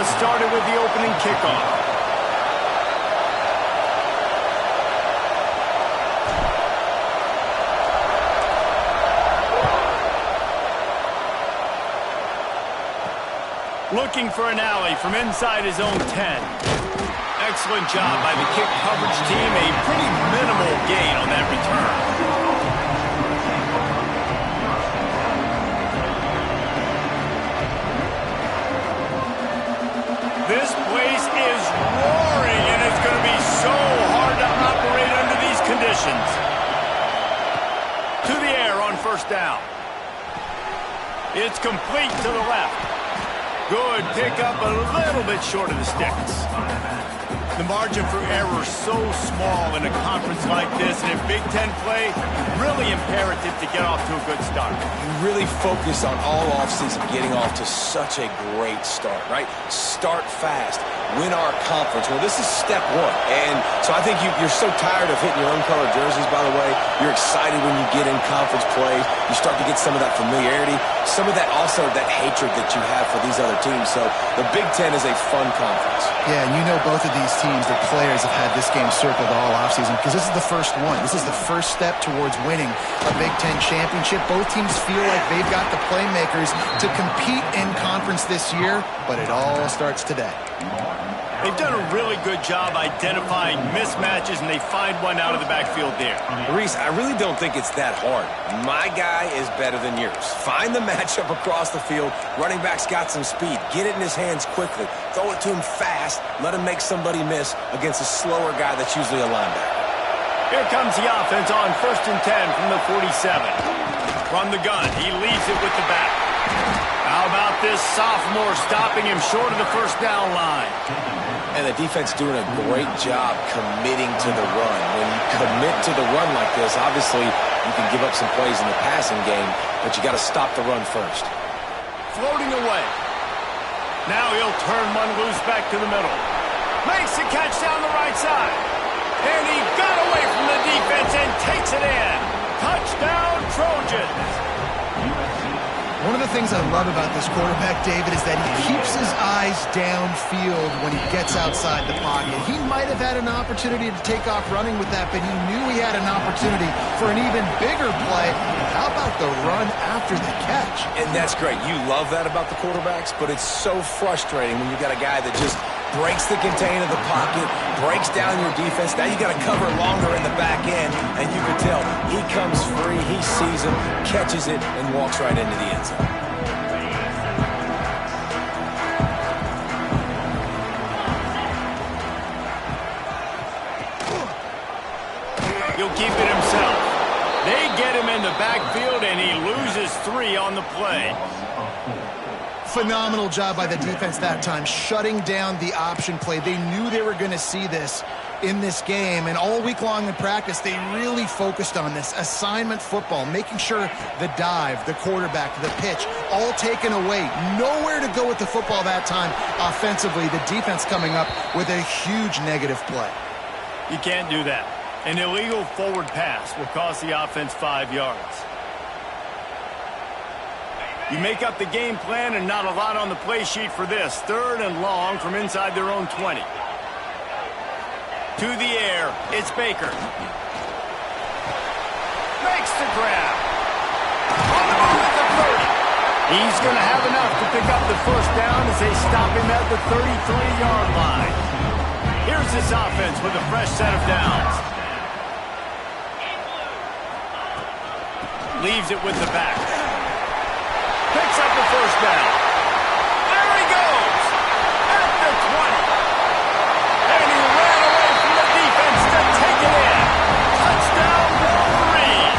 us started with the opening kickoff. Looking for an alley from inside his own 10. Excellent job by the kick coverage team. A pretty minimal gain on that return. This place is roaring, and it's going to be so hard to operate under these conditions. To the air on first down. It's complete to the left. Good pickup, a little bit short of the sticks. The margin for error so small in a conference like this, and in Big Ten play, really imperative to get off to a good start. You really focus on all offseason getting off to such a great start, right? Start fast. Win our conference. Well, this is step one. And so I think you're so tired of hitting your own colored jerseys, by the way. You're excited when you get in conference play. You start to get some of that familiarity, some of that also that hatred that you have for these other teams. So the Big Ten is a fun conference. Yeah, and you know both of these teams, the players have had this game circled all offseason because this is the first one. This is the first step towards winning a Big Ten championship. Both teams feel like they've got the playmakers to compete in conference this year, but it all starts today. They've done a really good job identifying mismatches, and they find one out of the backfield there. Reese, I really don't think it's that hard. My guy is better than yours. Find the matchup across the field. Running back's got some speed. Get it in his hands quickly. Throw it to him fast. Let him make somebody miss against a slower guy that's usually a linebacker. Here comes the offense on 1st and 10 from the 47. From the gun, he leaves it with the back. How about this sophomore stopping him short of the first down line? And the defense doing a great job committing to the run. When you commit to the run like this, obviously you can give up some plays in the passing game, but you got to stop the run first. Floating away. Now he'll turn one loose back to the middle. Makes the catch down the right side. And he got away from the defense and takes it in. Touchdown, Trojans. One of the things I love about this quarterback, David, is that he keeps his eyes downfield when he gets outside the pocket. He might have had an opportunity to take off running with that, but he knew he had an opportunity for an even bigger play. How about the run after the catch? And that's great. You love that about the quarterbacks, but it's so frustrating when you got a guy that just breaks the contain of the pocket, breaks down your defense. Now you got to cover longer in the back end, and you can tell he comes free, he sees him, catches it, and walks right into the end zone. He'll keep it himself. They get him in the backfield, and he loses 3 on the play. Phenomenal job by the defense that time, shutting down the option play. They knew they were going to see this in this game, and all week long in practice, they really focused on this assignment football, making sure the dive, the quarterback, the pitch, all taken away. Nowhere to go with the football that time offensively. The defense coming up with a huge negative play. You can't do that. An illegal forward pass will cost the offense 5 yards. You make up the game plan and not a lot on the play sheet for this. 3rd and long from inside their own 20. To the air, it's Baker. Makes the grab. On the move at the 30. He's going to have enough to pick up the first down as they stop him at the 33-yard line. Here's this offense with a fresh set of downs. Leaves it with the back. Picks up the first down. There he goes. At the 20. And he ran away from the defense to take it in. Touchdown, Wolverine.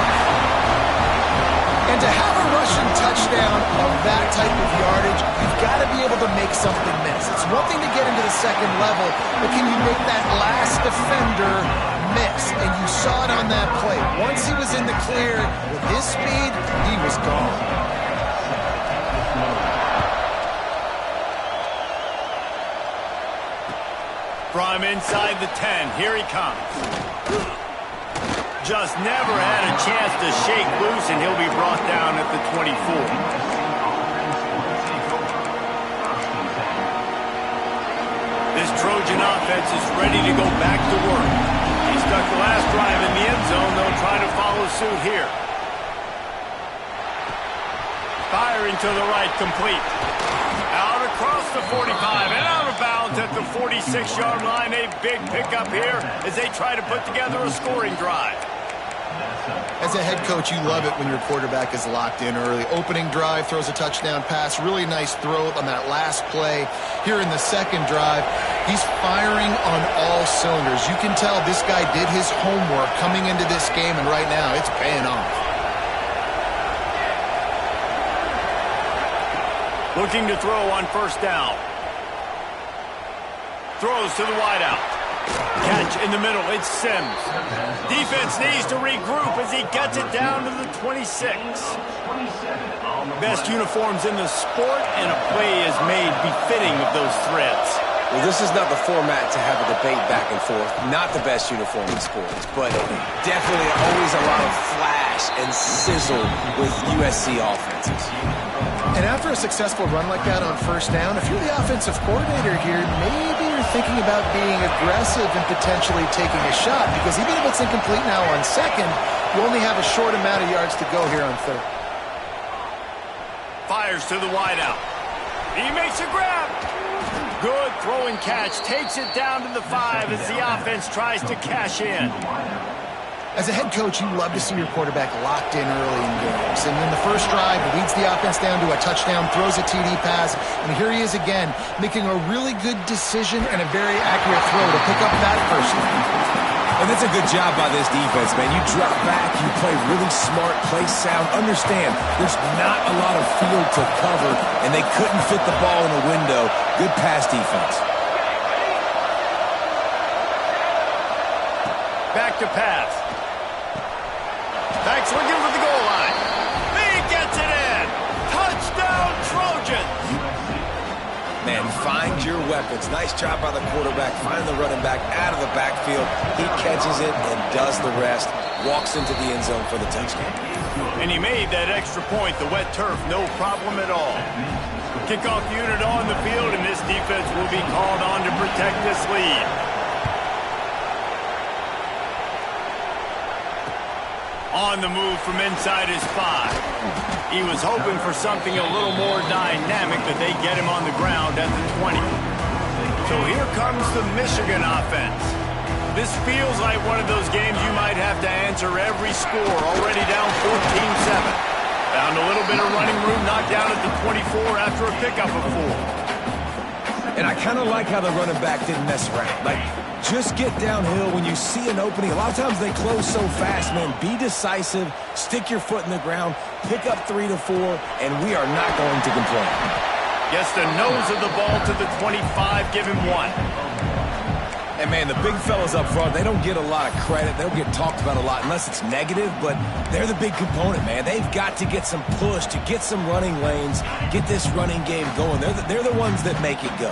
And to have a rushing touchdown of that type of yardage, you've got to be able to make something miss. It's one thing to get into the second level, but can you make that last defender miss? And you saw it on that play. Once he was in the clear with his speed, he was gone. From inside the 10, here he comes. Just never had a chance to shake loose, and he'll be brought down at the 24. Trojan offense is ready to go back to work. He stuck the last drive in the end zone. They'll try to follow suit here. Firing to the right, complete. Out across the 45 and out of bounds at the 46-yard line. A big pickup here as they try to put together a scoring drive. As a head coach, you love it when your quarterback is locked in early. Opening drive, throws a touchdown pass. Really nice throw on that last play. Here in the second drive, he's firing on all cylinders. You can tell this guy did his homework coming into this game, and right now it's paying off. Looking to throw on first down. Throws to the wideout. Catch in the middle, it's Sims. Defense needs to regroup as he gets it down to the 26. Best uniforms in the sport, and a play is made befitting of those threads. Well, this is not the format to have a debate back and forth. Not the best uniform in sports, but definitely always a lot of flash and sizzle with USC offenses. And after a successful run like that on first down, if you're the offensive coordinator here, maybe you're thinking about being aggressive and potentially taking a shot, because even if it's incomplete now on second, you only have a short amount of yards to go here on third. Fires to the wideout. He makes a grab. Good throw and catch. Takes it down to the 5 as the offense tries to cash in. As a head coach, you love to see your quarterback locked in early in games. And in the first drive, he leads the offense down to a touchdown, throws a TD pass, and here he is again, making a really good decision and a very accurate throw to pick up that first down. And that's a good job by this defense, man. You drop back, you play really smart, play sound. Understand, there's not a lot of field to cover, and they couldn't fit the ball in a window. Good pass defense. Back to pass. Back's looking for the goal line. He gets it in. Touchdown, Trojans. Man, find your weapons. Nice job by the quarterback. Find the running back out of the backfield. He catches it and does the rest. Walks into the end zone for the touchdown. And he made that extra point. The wet turf, no problem at all. Kickoff unit on the field, and this defense will be called on to protect this lead. On the move from inside his 5. He was hoping for something a little more dynamic, but they get him on the ground at the 20. So here comes the Michigan offense. This feels like one of those games you might have to answer every score. Already down 14-7. Found a little bit of running room, knocked down at the 24 after a pickup of 4. And I kind of like how the running back didn't mess around. Like, just get downhill when you see an opening. A lot of times they close so fast, man. Be decisive, stick your foot in the ground, pick up 3 to 4, and we are not going to complain. Gets the nose of the ball to the 25, give him 1. And, man, the big fellas up front, they don't get a lot of credit. They don't get talked about a lot unless it's negative, but they're the big component, man. They've got to get some push, to get some running lanes, get this running game going. They're the ones that make it go.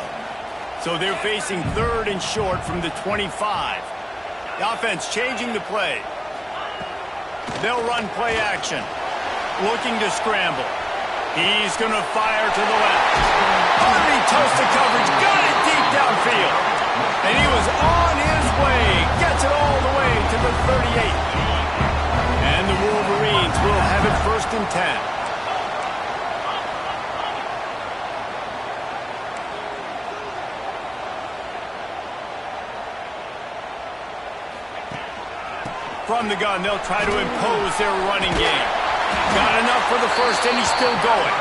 So they're facing 3rd and short from the 25. The offense changing the play. They'll run play action. Looking to scramble. He's going to fire to the left. Harvey toasted coverage. Got it deep downfield. And he was on his way. Gets it all the way to the 38. And the Wolverines will have it 1st and 10. From the gun, they'll try to impose their running game. Got enough for the first, and he's still going.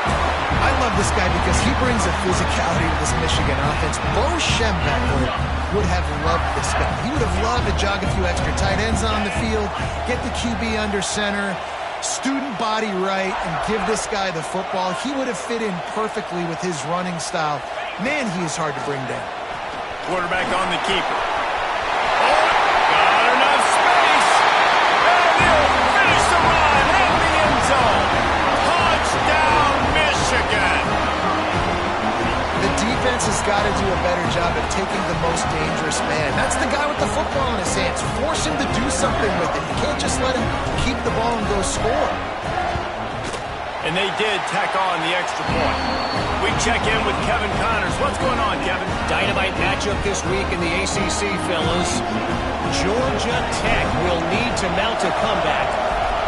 I love this guy because he brings a physicality to this Michigan offense. Bo Schembechler would have loved this guy. He would have loved to jog a few extra tight ends on the field, get the QB under center, student body right, and give this guy the football. He would have fit in perfectly with his running style. Man, he is hard to bring down. Quarterback on the keeper. Got enough space. And he'll finish the run in the end zone. Touchdown, Michigan. The defense has got to do a better job of taking the most dangerous man. That's the guy with the football in his hands. Force him to do something with it. You can't just let him keep the ball and go score. And they did tack on the extra point. We check in with Kevin Connors. What's going on, Kevin? Dynamite matchup this week in the ACC, fellas. Georgia Tech will need to mount a comeback.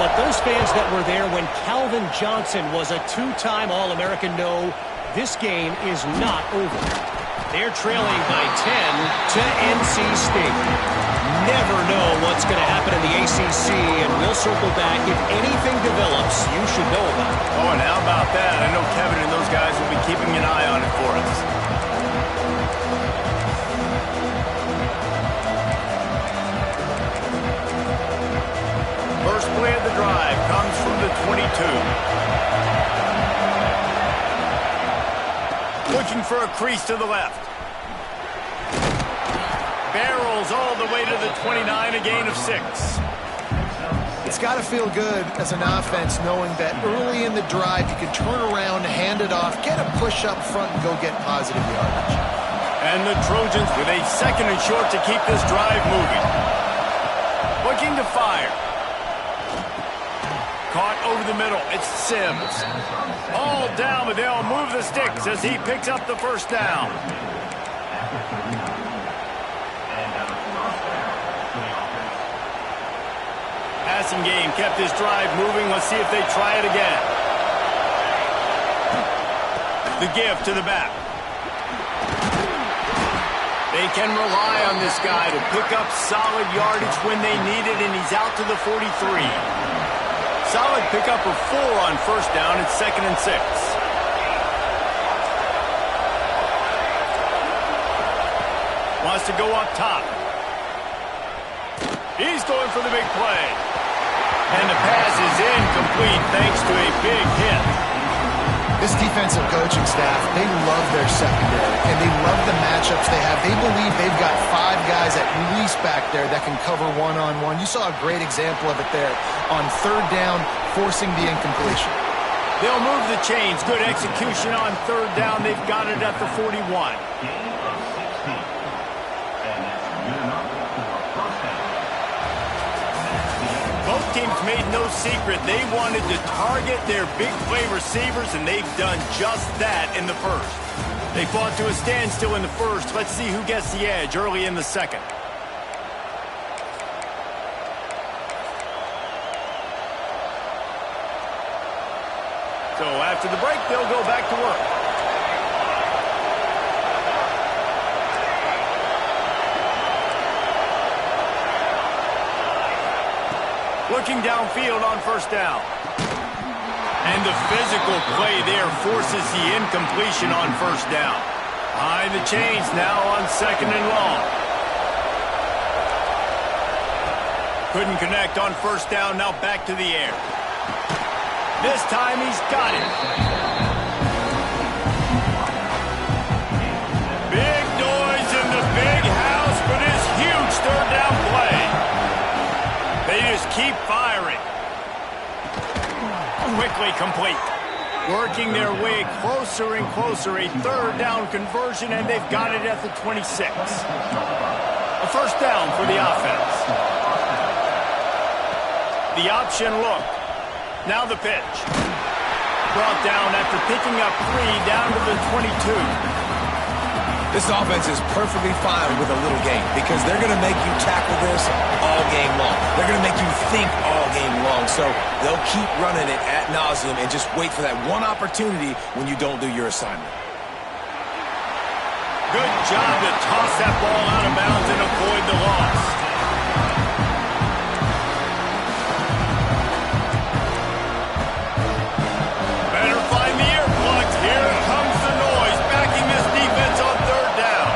But those fans that were there when Calvin Johnson was a two-time All-American know this game is not over. They're trailing by 10 to NC State. Never know what's going to happen in the ACC, and we'll circle back. If anything develops, you should know about it. Oh, and how about that? I know Kevin and those guys will be keeping an eye on it for us. First play of the drive comes from the 22. Looking for a crease to the left. Barrels all the way to the 29, a gain of 6. It's got to feel good as an offense knowing that early in the drive you can turn around, hand it off, get a push up front, and go get positive yardage. And the Trojans with a second and short to keep this drive moving. Looking to fire. Caught over the middle. It's Sims. All down, but they'll move the sticks as he picks up the first down. Passing game kept this drive moving. Let's see if they try it again. The give to the back. They can rely on this guy to pick up solid yardage when they need it, and he's out to the 43. Solid pickup of 4 on first down. It's 2nd and 6. Wants to go up top. He's going for the big play. And the pass is incomplete thanks to a big hit. This defensive coaching staff, they love their secondary, and they love the matchups they have. They believe they've got 5 guys at least back there that can cover one-on-one. You saw a great example of it there on third down, forcing the incompletion. They'll move the chains. Good execution on third down. They've got it at the 41. Both teams made no secret they wanted to target their big play receivers, and they've done just that in the first. They fought to a standstill in the first. Let's see who gets the edge early in the second. So after the break, they'll go back to work. Looking downfield on first down. And the physical play there forces the incompletion on first down. Behind the chains now on 2nd and long. Couldn't connect on first down, now back to the air. This time he's got it. Big noise in the big house for this huge third down play. They just keep firing. Quickly complete. Working their way closer and closer. A third down conversion, and they've got it at the 26. A first down for the offense. The option look. Now the pitch. Brought down after picking up 3 down to the 22. This offense is perfectly fine with a little game because they're going to make you tackle this all game long. They're going to make you think all game long. So they'll keep running it ad nauseum and just wait for that one opportunity when you don't do your assignment. Good job to toss that ball out of bounds and avoid the loss. Better find the earplugs. Here comes the noise, backing this defense on third down.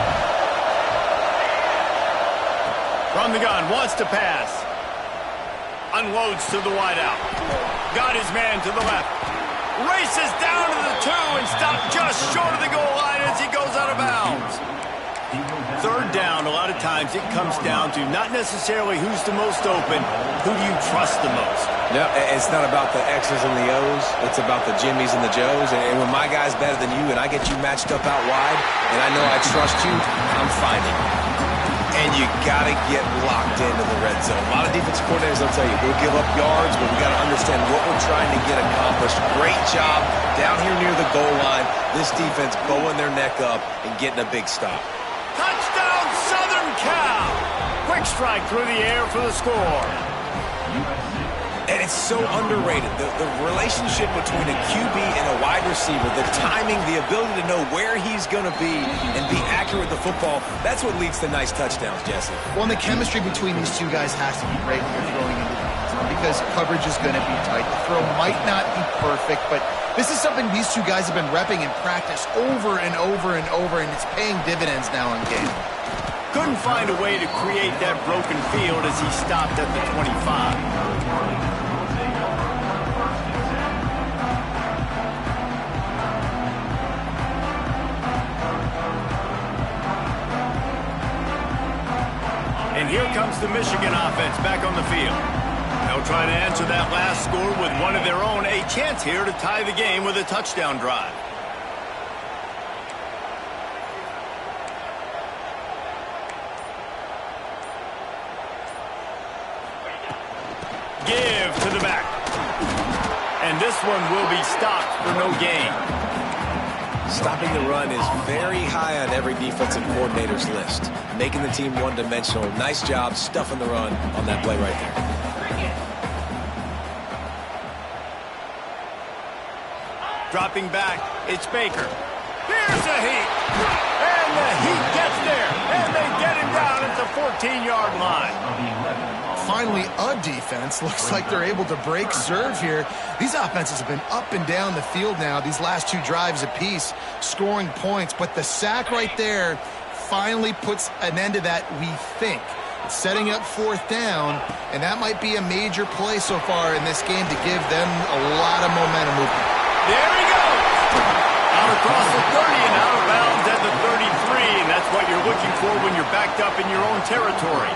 From the gun, wants to pass. Unloads to the wideout. Got his man to the left. Races down to the 2 and stopped just short of the goal line as he goes out of bounds. Third down, a lot of times it comes down to not necessarily who's the most open, who do you trust the most? No, it's not about the X's and the O's. It's about the Jimmies and the Joes. And when my guy's better than you and I get you matched up out wide and I know I trust you, I'm finding it. And you got to get locked into the red zone. A lot of defensive coordinators will tell you, we'll give up yards, but we got to understand what we're trying to get accomplished. Great job down here near the goal line. This defense bowing their neck up and getting a big stop. Touchdown, Southern Cal! Quick strike through the air for the score. And it's so underrated. The relationship between a QB and a wide receiver, the timing, the ability to know where he's going to be and be accurate with the football, that's what leads to nice touchdowns, Jesse. Well, and the chemistry between these two guys has to be great when you're throwing into the end zone because coverage is going to be tight. The throw might not be perfect, but this is something these two guys have been repping in practice over and over and over, and it's paying dividends now in game. Couldn't find a way to create that broken field as he stopped at the 25. And here comes the Michigan offense back on the field. They'll try to answer that last score with one of their own. A chance here to tie the game with a touchdown drive. Give to the back. And this one will be stopped for no gain. Stopping the run is very high on every defensive coordinator's list. Making the team one-dimensional. Nice job stuffing the run on that play right there. Dropping back, it's Baker. Here's the heat. And the heat gets there. And they get him down at the 14-yard line. Finally, a defense looks like they're able to break serve here. These offenses have been up and down the field now, these last two drives apiece, scoring points. But the sack right there finally puts an end to that, we think. It's setting up fourth down, and that might be a major play so far in this game to give them a lot of momentum movement. There he goes! Out across the 30 and out of bounds at the 33, and that's what you're looking for when you're backed up in your own territory.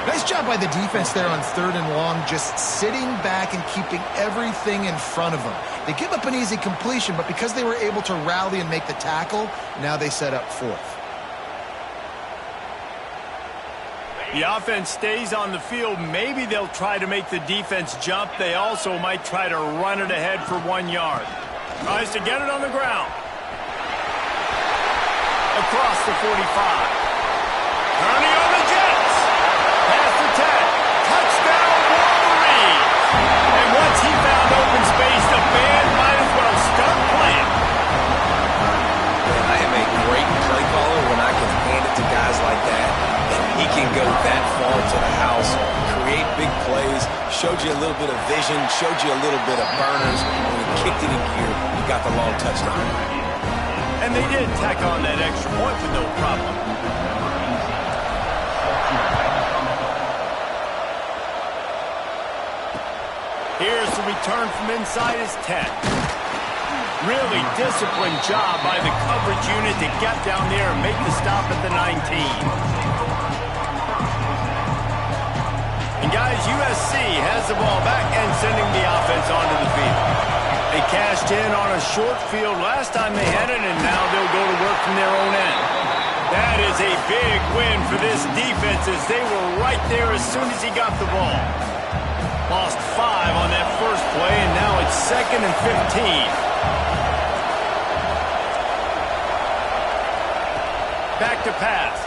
Nice job by the defense there on third and long, just sitting back and keeping everything in front of them. They give up an easy completion, but because they were able to rally and make the tackle, now they set up fourth. The offense stays on the field. Maybe they'll try to make the defense jump. They also might try to run it ahead for 1 yard. Tries to get it on the ground. Across the 45. Turning on the Jets. Past the 10. Touchdown, Wolverine. And once he found open space, the band might as well start playing. I am a great play caller when I can hand it to guys like that. And he can go that far to the house, create big plays, showed you a little bit of vision, showed you a little bit of burners. When he kicked it in gear, he got the long touchdown. And they did tack on that extra point with no problem. Here's the return from inside his 10. Really disciplined job by the coverage unit to get down there and make the stop at the 19. And guys, USC has the ball back and sending the offense onto the field. They cashed in on a short field last time they had it, and now they'll go to work from their own end. That is a big win for this defense as they were right there as soon as he got the ball. Lost 5 on that first play, and now it's 2nd and 15. Back to pass.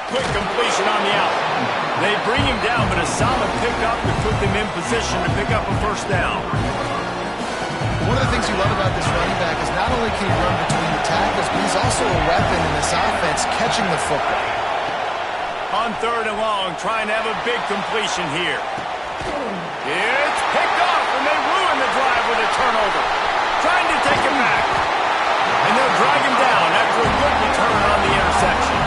Quick completion on the out. They bring him down, but a solid pickup to put them in position to pick up a first down. One of the things you love about this running back is not only can he run between the tackles, but he's also a weapon in this offense catching the football. On third and long, trying to have a big completion here. It's picked off, and they ruin the drive with a turnover. Trying to take him back. And they'll drag him down after a good return on the interception.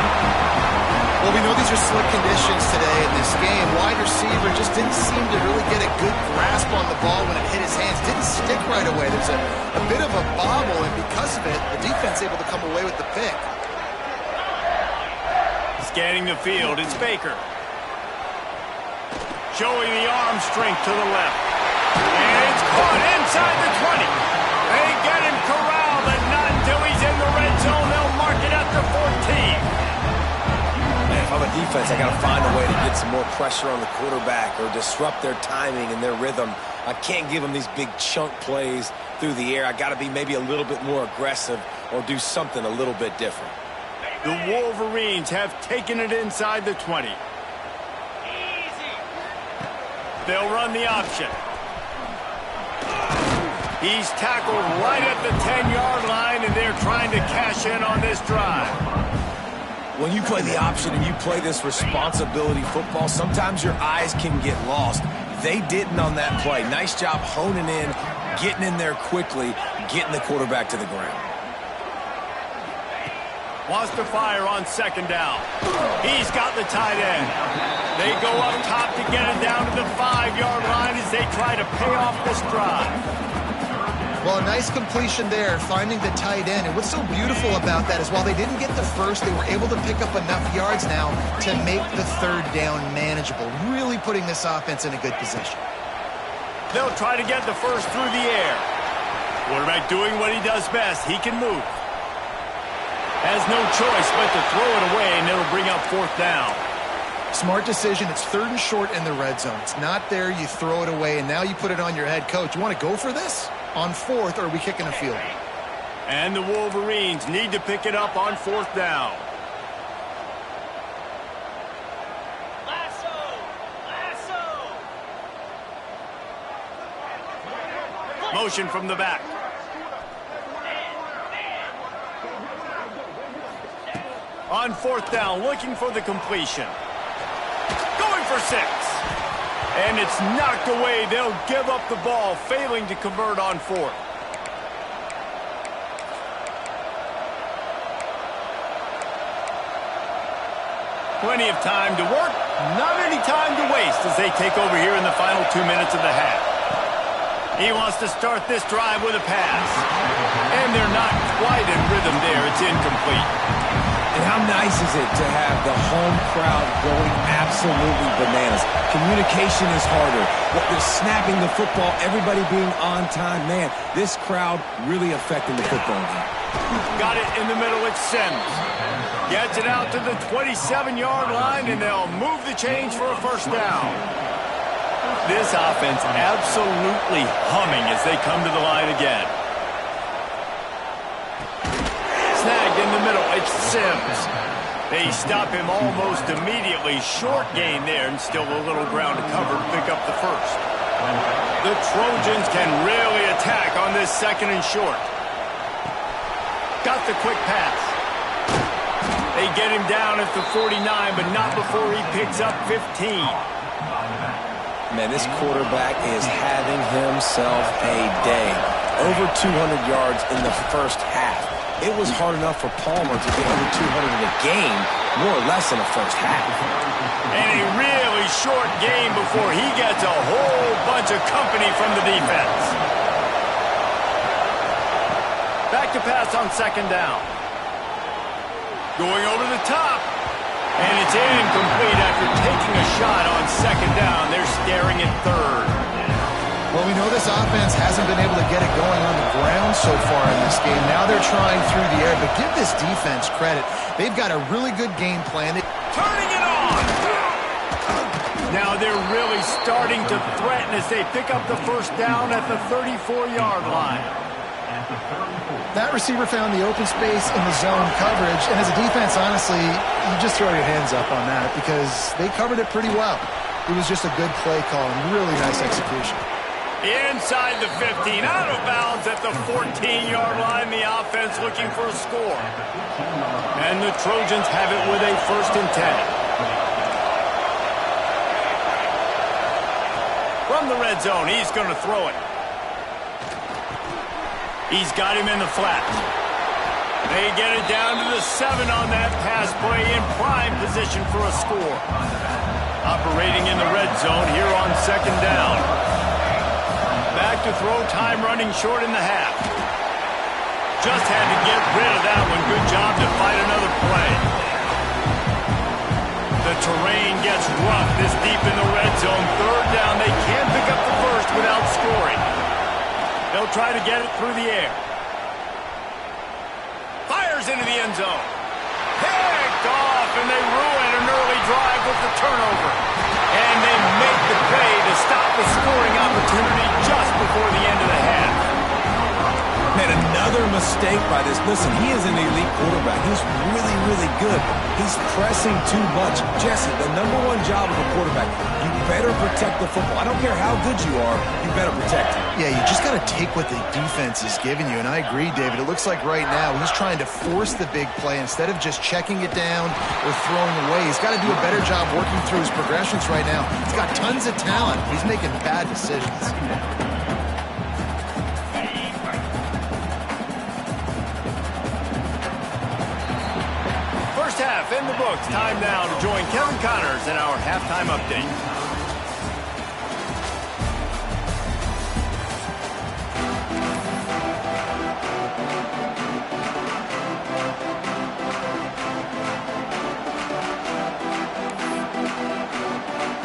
Well, we know these are slick conditions today in this game. Wide receiver just didn't seem to really get a good grasp on the ball when it hit his hands. Didn't stick right away. There's a bit of a bobble, and because of it, the defense able to come away with the pick. Scanning the field, it's Baker. Showing the arm strength to the left. And it's caught inside the 20. They get him corralled, and not until he's in the red zone, they'll mark it at the 14. offense, I got to find a way to get some more pressure on the quarterback or disrupt their timing and their rhythm. I can't give them these big chunk plays through the air. I got to be maybe a little bit more aggressive or do something a little bit different. The Wolverines have taken it inside the 20. They'll run the option. He's tackled right at the 10-yard line, and they're trying to cash in on this drive. When you play the option and you play this responsibility football, sometimes your eyes can get lost. They didn't on that play. Nice job honing in, getting in there quickly, getting the quarterback to the ground. Wants to fire on second down. He's got the tight end. They go up top to get it down to the 5-yard line as they try to pay off this drive. Well, a nice completion there, finding the tight end. And what's so beautiful about that is while they didn't get the first, they were able to pick up enough yards now to make the third down manageable, really putting this offense in a good position. They'll try to get the first through the air. Quarterback doing what he does best. He can move. Has no choice but to throw it away, and it'll bring up fourth down. Smart decision. It's third and short in the red zone. It's not there. You throw it away, and now you put it on your head coach. You want to go for this on fourth, or are we kicking a field? And the Wolverines need to pick it up on fourth down. Motion from the back. On fourth down, looking for the completion. Going for 6. And it's knocked away. They'll give up the ball, failing to convert on fourth. Plenty of time to work, not any time to waste as they take over here in the final 2 minutes of the half. He wants to start this drive with a pass. And they're not quite in rhythm there. It's incomplete. And how nice is it to have the home crowd going absolutely bananas? Communication is harder. They're snapping the football, everybody being on time. Man, this crowd really affecting the football game. Got it in the middle. It's Sims. Gets it out to the 27-yard line, and they'll move the change for a first down. This offense absolutely humming as they come to the line again. Snagged in the middle. It's Sims. They stop him almost immediately. Short gain there, and still a little ground to cover to pick up the first. The Trojans can really attack on this second and short. Got the quick pass. They get him down at the 49, but not before he picks up 15. Man, this quarterback is having himself a day. Over 200 yards in the first half. It was hard enough for Palmer to get over 200 in a game, more or less in the first half. And a really short game before he gets a whole bunch of company from the defense. Back to pass on second down. Going over the top. And it's incomplete after taking a shot on second down. They're staring at third. Well, we know this offense hasn't been able to get it going on the ground so far in this game. Now they're trying through the air, but give this defense credit. They've got a really good game plan. Turning it on! Now they're really starting to threaten as they pick up the first down at the 34-yard line. That receiver found the open space in the zone coverage, and as a defense, honestly, you just throw your hands up on that because they covered it pretty well. It was just a good play call and really nice execution. Inside the 15, out of bounds at the 14-yard line, the offense looking for a score. And the Trojans have it with a 1st and 10. From the red zone, he's going to throw it. He's got him in the flat. They get it down to the 7 on that pass play, in prime position for a score. Operating in the red zone here on second down. Back to throw, time running short in the half. Just had to get rid of that one. Good job to fight another play. The terrain gets rough this deep in the red zone. Third down, they can't pick up the first without scoring. They'll try to get it through the air. Fires into the end zone. Picked off, and they ruin an early drive with the turnover. And they make the play to stop the scoring opportunity just before the end of the half. Man, another mistake by this. Listen, he is an elite quarterback. He's really, really good. He's pressing too much. Jesse, the #1 job of a quarterback, you better protect the football. I don't care how good you are, you better protect it. Yeah, you just got to take what the defense is giving you, and I agree, David. It looks like right now he's trying to force the big play instead of just checking it down or throwing away. He's got to do a better job working through his progressions right now. He's got tons of talent. He's making bad decisions. First half in the books. Time now to join Kevin Connors in our halftime update.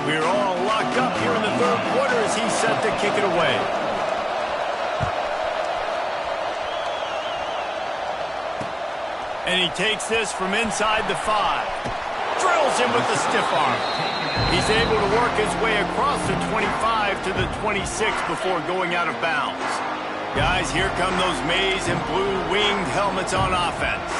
We're all locked up here in the third quarter as he's set to kick it away. And he takes this from inside the 5. Drills him with the stiff arm. He's able to work his way across the 25 to the 26 before going out of bounds. Guys, here come those maize and blue winged helmets on offense.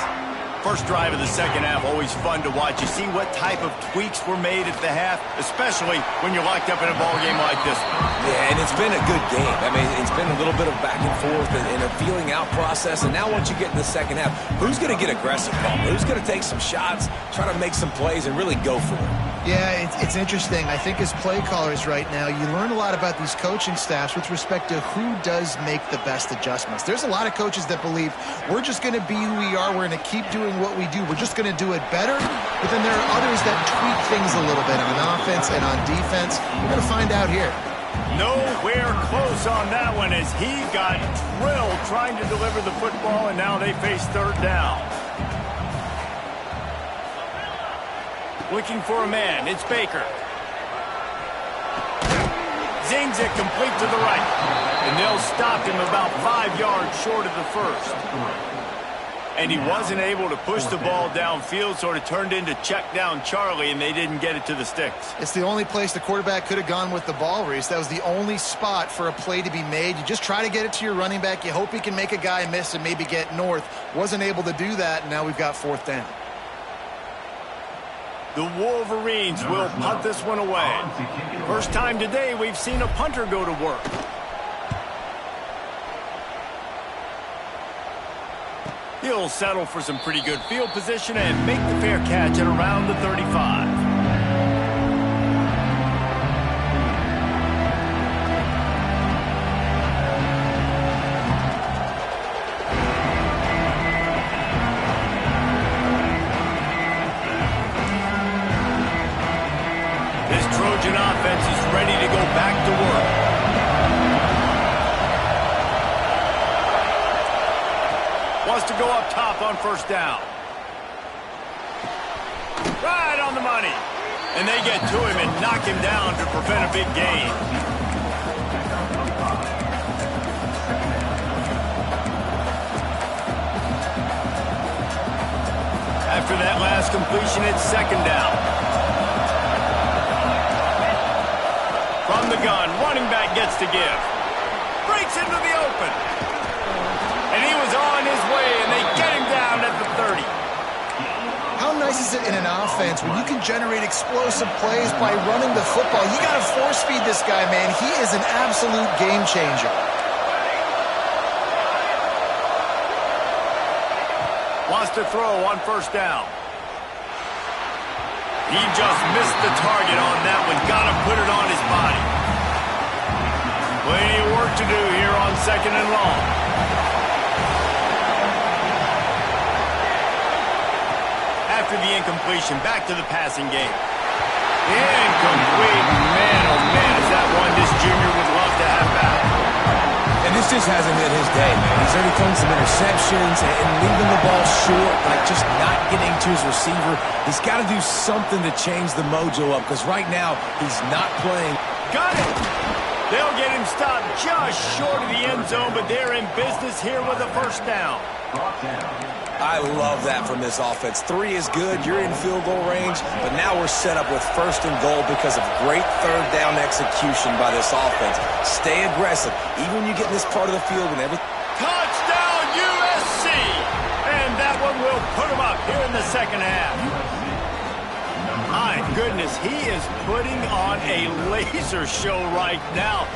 First drive of the second half, always fun to watch. You see what type of tweaks were made at the half, especially when you're locked up in a ball game like this one. Yeah, and it's been a good game. I mean, it's been a little bit of back and forth and a feeling out process. And now once you get in the second half, who's going to get aggressive, Paul? Who's going to take some shots, try to make some plays, and really go for it? Yeah, it's interesting. I think as play callers right now, you learn a lot about these coaching staffs with respect to who does make the best adjustments. There's a lot of coaches that believe we're just going to be who we are. We're going to keep doing what we do. We're just going to do it better. But then there are others that tweak things a little bit on offense and on defense. We're going to find out here. Nowhere close on that one as he got drilled trying to deliver the football, and now they face third down. Looking for a man. It's Baker. Zings it complete to the right. And they'll stop him about 5 yards short of the first. And he wasn't able to push the ball downfield, sort of turned into check down Charlie, and they didn't get it to the sticks. It's the only place the quarterback could have gone with the ball, Reese. That was the only spot for a play to be made. You just try to get it to your running back. You hope he can make a guy miss and maybe get north. Wasn't able to do that, and now we've got fourth down. The Wolverines will punt this one away. First time today we've seen a punter go to work. He'll settle for some pretty good field position and make the fair catch at around the 35. Trojan offense is ready to go back to work. Wants to go up top on first down. Right on the money. And they get to him and knock him down to prevent a big gain. After that last completion, it's second down. From the gun, running back gets to give. Breaks into the open. And he was on his way, and they get him down at the 30. How nice is it in an offense when you can generate explosive plays by running the football? You got to force feed this guy, man. He is an absolute game changer. Wants to throw on first down. He just missed the target on that one. Got to put it on his body. Plenty of work to do here on second and long. After the incompletion, back to the passing game. Incomplete. Man, oh man, is that one this junior would love to have back. And this just hasn't been his day, man. He's already thrown some interceptions and leaving the ball short, like just not getting to his receiver. He's got to do something to change the mojo up because right now he's not playing. Got it. They'll get him stopped just short of the end zone, but they're in business here with a first down. I love that from this offense. 3 is good. You're in field goal range, but now we're set up with 1st and goal because of great 3rd down execution by this offense. Stay aggressive, even when you get in this part of the field and everything. Touchdown, USC! And that one will put them up here in the second half. My goodness, he is putting on a laser show right now.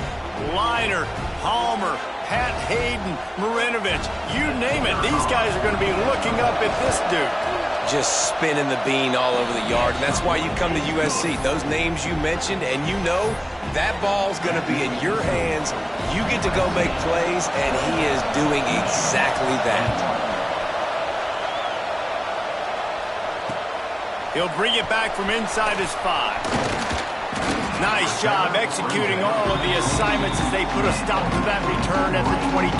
Liner, Palmer, Pat Hayden, Marinovich, you name it. These guys are going to be looking up at this dude. Just spinning the bean all over the yard, and that's why you come to USC. Those names you mentioned, and you know that ball's going to be in your hands. You get to go make plays, and he is doing exactly that. He'll bring it back from inside his 5. Nice job executing all of the assignments as they put a stop to that return at the 22.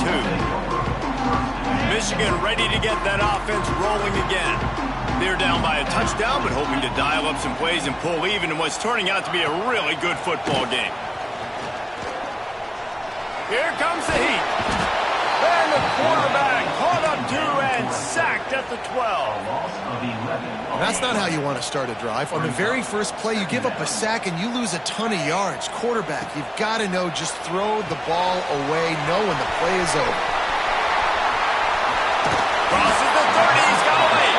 Michigan ready to get that offense rolling again. They're down by a touchdown, but hoping to dial up some plays and pull even in what's turning out to be a really good football game. Here comes the heat. And the quarterback caught up to and sacked at the 12. That's not how you want to start a drive. On the very first play, you give up a sack and you lose a ton of yards. Quarterback, you've got to know, just throw the ball away, know when the play is over. Crosses the 30, he's got to wait.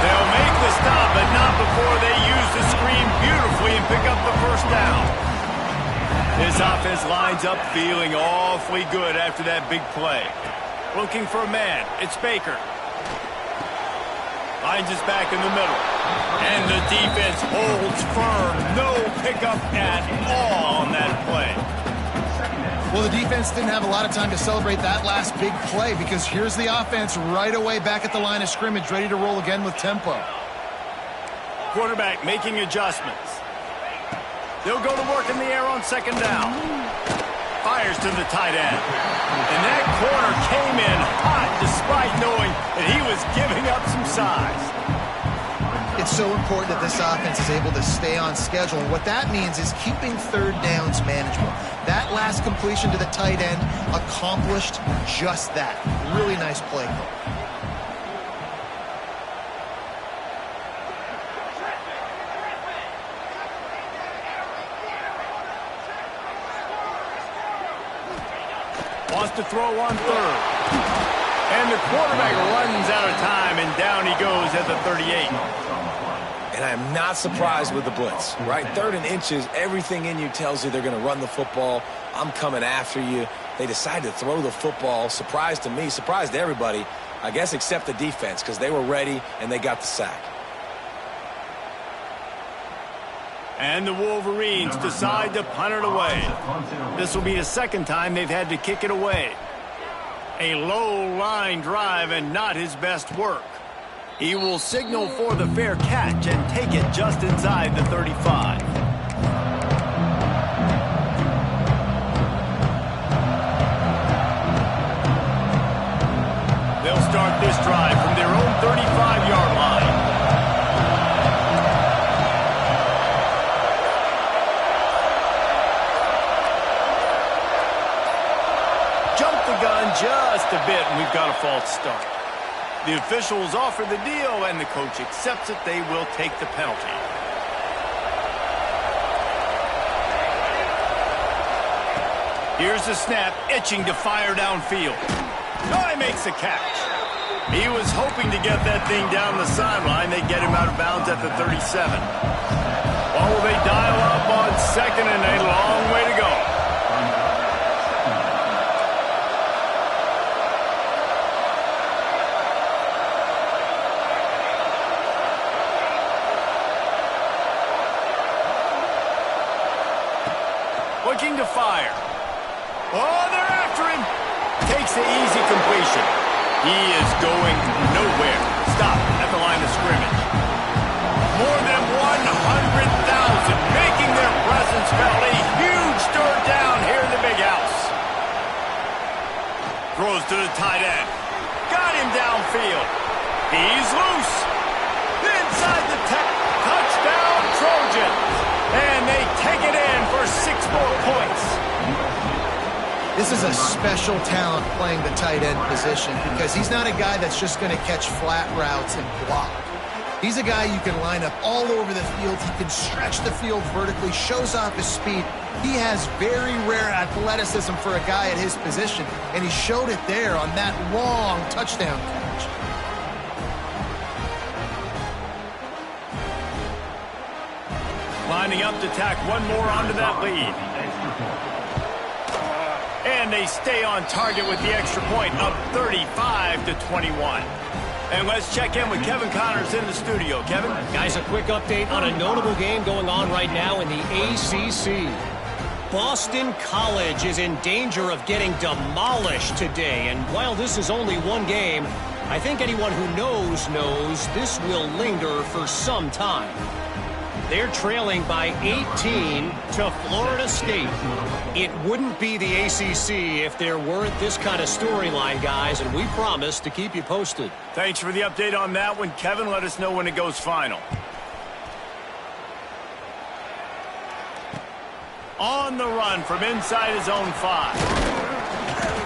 They'll make the stop, but not before they use the screen beautifully and pick up the first down. This offense lines up feeling awfully good after that big play. Looking for a man. It's Baker. Finds his back in the middle. And the defense holds firm. No pickup at all on that play. Well, the defense didn't have a lot of time to celebrate that last big play because here's the offense right away back at the line of scrimmage, ready to roll again with tempo. Quarterback making adjustments. They'll go to work in the air on second down. Fires to the tight end. And that corner came in hot despite knowing that he was giving up some size. It's so important that this offense is able to stay on schedule. And what that means is keeping 3rd downs manageable. That last completion to the tight end accomplished just that. Really nice play call. Wants to throw on 3rd. And the quarterback runs out of time, and down he goes at the 38. And I'm not surprised with the blitz, right? 3rd and inches, everything in you tells you they're going to run the football. I'm coming after you. They decide to throw the football. Surprise to me, surprise to everybody, I guess except the defense, because they were ready and they got the sack. And the Wolverines decide to punt it away. This will be the 2nd time they've had to kick it away. A low-line drive and not his best work. He will signal for the fair catch and take it just inside the 35. They'll start this drive from their own 35-yard line. Just a bit, and we've got a false start. The officials offer the deal, and the coach accepts it. They will take the penalty. Here's the snap, itching to fire downfield. Oh, he makes the catch. He was hoping to get that thing down the sideline. They get him out of bounds at the 37. Oh, they dial up on 2nd and a long way to go. Looking to fire. Oh, they're after him. Takes the easy completion. He is going nowhere. Stop at the line of scrimmage. More than 100,000 making their presence felt. A huge third down here in the big house. Throws to the tight end. Got him downfield. He's loose. Inside the touchdown Trojans. And they take it in for 6 more points. This is a special talent playing the tight end position because he's not a guy that's just going to catch flat routes and block. He's a guy you can line up all over the field. He can stretch the field vertically, shows off his speed. He has very rare athleticism for a guy at his position, and he showed it there on that long touchdown catch. Lining up to tack one more onto that lead. And they stay on target with the extra point, up 35-21. And let's check in with Kevin Connors in the studio. Kevin? Guys, a quick update on a notable game going on right now in the ACC. Boston College is in danger of getting demolished today. And while this is only one game, I think anyone who knows this will linger for some time. They're trailing by 18 to Florida State. It wouldn't be the ACC if there weren't this kind of storyline, guys, and we promise to keep you posted. Thanks for the update on that one, Kevin. Let us know when it goes final. On the run from inside his own 5.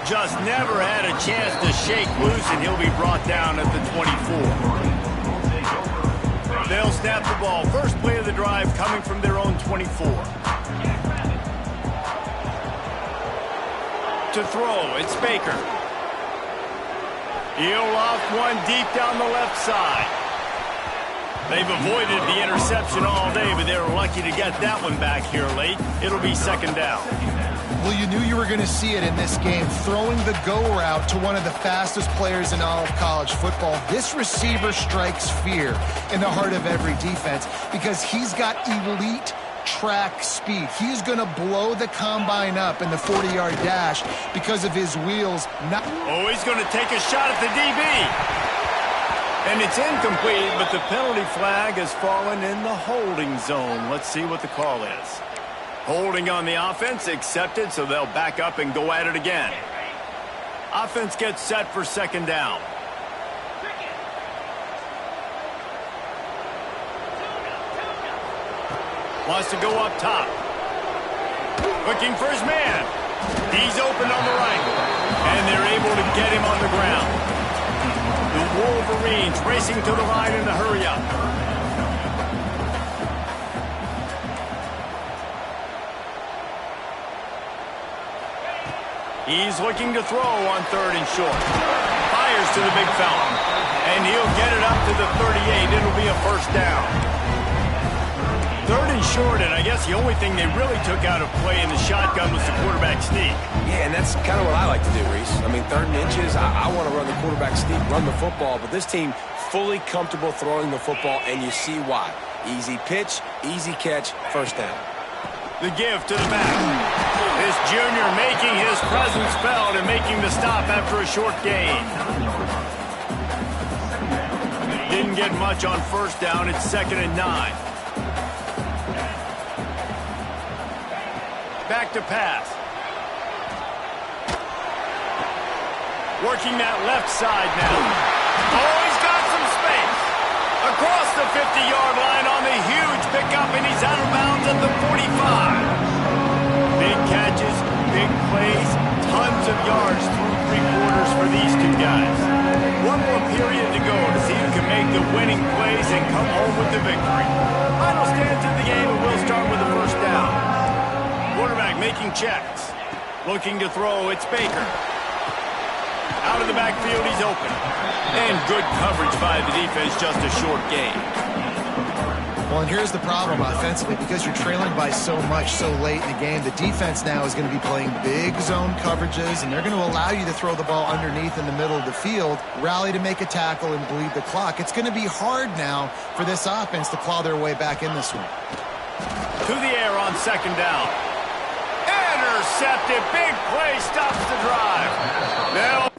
Just never had a chance to shake loose, and he'll be brought down at the 24. They'll snap the ball. First play of the drive coming from their own 24. To throw, it's Baker. He'll loft one deep down the left side. They've avoided the interception all day, but they were lucky to get that one back here late. It'll be second down. Well, you knew you were going to see it in this game, throwing the go route to one of the fastest players in all of college football. This receiver strikes fear in the heart of every defense because he's got elite track speed. He's going to blow the combine up in the 40-yard dash because of his wheels. Oh, he's going to take a shot at the DB. And it's incomplete, but the penalty flag has fallen in the holding zone. Let's see what the call is. Holding on the offense, accepted, so they'll back up and go at it again. Offense gets set for second down. Wants to go up top. Looking for his man. He's open on the right. And they're able to get him on the ground. The Wolverines racing to the line in the hurry-up. He's looking to throw on third and short. Fires to the big fella. And he'll get it up to the 38. It'll be a first down. Third and short, and I guess the only thing they really took out of play in the shotgun was the quarterback sneak. Yeah, and that's kind of what I like to do, Reese. I mean, third and inches, I want to run the quarterback sneak, run the football, but this team fully comfortable throwing the football, and you see why. Easy pitch, easy catch, first down. The give to the back. This junior making his presence felt and making the stop after a short gain. Didn't get much on first down. It's 2nd and 9. Back to pass. Working that left side now. Oh, he's got some space. Across the 50-yard line on the huge pickup, and he's out of bounds at the 45. Big catches, big plays, tons of yards through 3 quarters for these two guys. One more period to go to see who can make the winning plays and come home with the victory. Final stands in the game, and we'll start with the first down. Quarterback making checks. Looking to throw, it's Baker. Out of the backfield, he's open. And good coverage by the defense, just a short gain. Well, and here's the problem offensively. Because you're trailing by so much so late in the game, the defense now is going to be playing big zone coverages, and they're going to allow you to throw the ball underneath in the middle of the field, rally to make a tackle, and bleed the clock. It's going to be hard now for this offense to claw their way back in this one. To the air on second down. Intercepted. Big play stops the drive. They'll